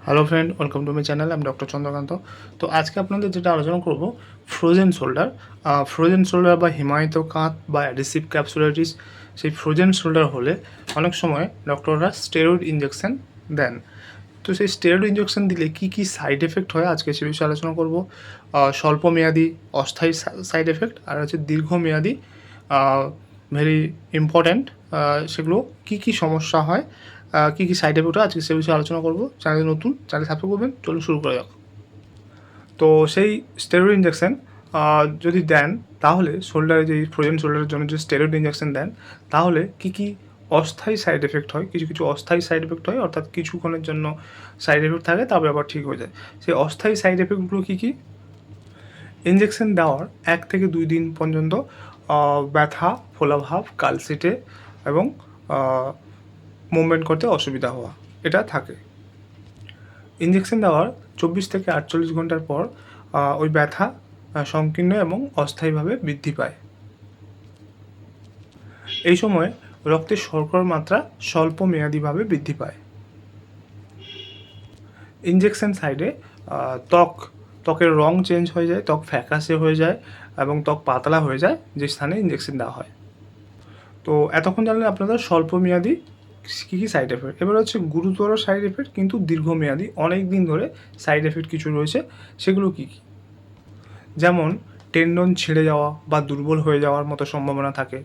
Hello friend, welcome to my channel. আমি doctor Chandrakant. তো আজকে আপনাদের যেটা আলোচনা করব, ফ্রোজেন শোল্ডার। ফ্রোজেন শোল্ডার বা হিমায়িত কাঁধ বা অ্যাডহেসিভ ক্যাপসুলাইটিস, সেই ফ্রোজেন শোল্ডার হলে অনেক সময় ডক্টররা স্টেরয়েড ইঞ্জেকশন দেন। তো সেই স্টেরয়েড ইঞ্জেকশন দিলে কী কী সাইড এফেক্ট হয় আজকে সে বিষয়ে আলোচনা করব। স্বল্পমেয়াদী অস্থায়ী সাইড এফেক্ট আর হচ্ছে দীর্ঘমেয়াদী ভেরি ইম্পর্ট্যান্ট, সেগুলো কী কী সমস্যা হয়, কী কী সাইড এফেক্ট হয় আজকে সে বিষয়ে আলোচনা করব। চ্যানেল নতুন, চ্যানেল সাবস্ক্রাইব করবেন। চলুন শুরু করা যাক। তো সেই স্টেরয়েড ইঞ্জেকশন যদি দেন, তাহলে শোল্ডারে যে ফ্রোজেন শোল্ডারের জন্য যে স্টেরয়েড ইঞ্জেকশন দেন, তাহলে কী কী অস্থায়ী সাইড এফেক্ট হয়। কিছু কিছু অস্থায়ী সাইড এফেক্ট হয়, অর্থাৎ কিছুক্ষণের জন্য সাইড এফেক্ট থাকে, তারপরে আবার ঠিক হয়ে যায়। সেই অস্থায়ী সাইড এফেক্টগুলো কী কী? ইঞ্জেকশন দেওয়ার 1 থেকে 2 দিন পর্যন্ত ব্যথা, ফোলাভাব, কালশিটে এবং মুভমেন্ট করতে অসুবিধা হওয়া, এটা থাকে। ইঞ্জেকশন দেওয়ার 24 থেকে 48 ঘন্টার পর ওই ব্যথা সংকীর্ণ এবং অস্থায়ীভাবে বৃদ্ধি পায়। এই সময় রক্তে শর্করার মাত্রা স্বল্পমেয়াদীভাবে বৃদ্ধি পায়। ইঞ্জেকশন সাইডে ত্বকের রং চেঞ্জ হয়ে যায়, ত্বক ফ্যাকাশে হয়ে যায় এবং ত্বক পাতলা হয়ে যায় যে স্থানে ইঞ্জেকশন দেওয়া হয়। তো এতক্ষণ জানলেন আপনাদের স্বল্পমেয়াদী কী কী সাইড এফেক্ট। এবার হচ্ছে গুরুতর সাইড এফেক্ট কিন্তু দীর্ঘমেয়াদী, অনেক দিন ধরে সাইড এফেক্ট কিছু রয়েছে। সেগুলো কী কী? যেমন টেন্ডন ছিঁড়ে যাওয়া বা দুর্বল হয়ে যাওয়ার মতো সম্ভাবনা থাকে।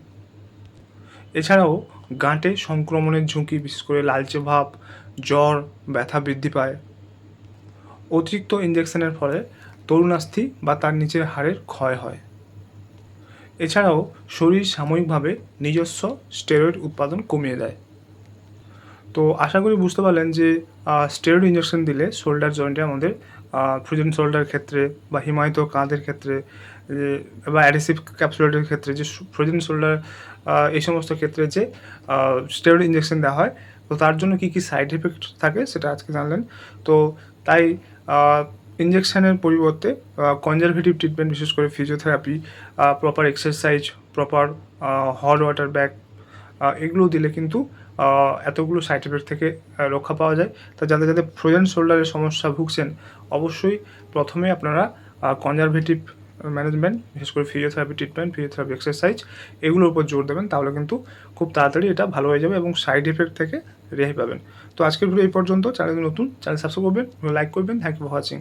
এছাড়াও গাঁটে সংক্রমণের ঝুঁকি, বিশেষ করে লালচে ভাব, জ্বর, ব্যথা বৃদ্ধি পায়। অতিরিক্ত ইঞ্জেকশনের ফলে তরুণাস্থি বা তার নিচের হাড়ের ক্ষয় হয়। এছাড়াও শরীর সাময়িকভাবে নিজস্ব স্টেরয়েড উৎপাদন কমিয়ে দেয়। তো আশা করি বুঝতে পারলেন যে স্টেরয়েড ইঞ্জেকশন দিলে শোল্ডার জয়েন্টে আমাদের ফ্রোজেন শোল্ডারের ক্ষেত্রে বা হিমায়িত কাঁধের ক্ষেত্রে বা অ্যাডহেসিভ ক্যাপসুলেটের ক্ষেত্রে যে ফ্রোজেন শোল্ডার, এই সমস্ত ক্ষেত্রে যে স্টেরয়েড ইঞ্জেকশন দেওয়া হয়, তো তার জন্য কী কী সাইড এফেক্ট থাকে সেটা আজকে জানলেন। তো তাই ইঞ্জেকশনের পরিবর্তে কনজারভেটিভ ট্রিটমেন্ট, বিশেষ করে physiotherapy, proper exercise, proper hot water bag, এগুলো দিলে কিন্তু এতগুলো সাইড এফেক্ট থেকে রক্ষা পাওয়া যায়। তা যাদের যাদের ফ্রোজেন শোল্ডারের সমস্যা ভুগছেন, অবশ্যই প্রথমে আপনারা কনজারভেটিভ ম্যানেজমেন্ট, বিশেষ করে ফিজিওথেরাপি ট্রিটমেন্ট, ফিজিওথেরাপি এক্সারসাইজ, এগুলোর উপর জোর দেবেন। তাহলে কিন্তু খুব তাড়াতাড়ি এটা ভালো হয়ে যাবে এবং সাইড এফেক্ট থেকে রেহাই পাবেন। তো আজকের ভিডিও এই পর্যন্ত। চ্যানেল নতুন, চ্যানেল সাবস্ক্রাইব করবেন, লাইক করবেন। Thank you for watching.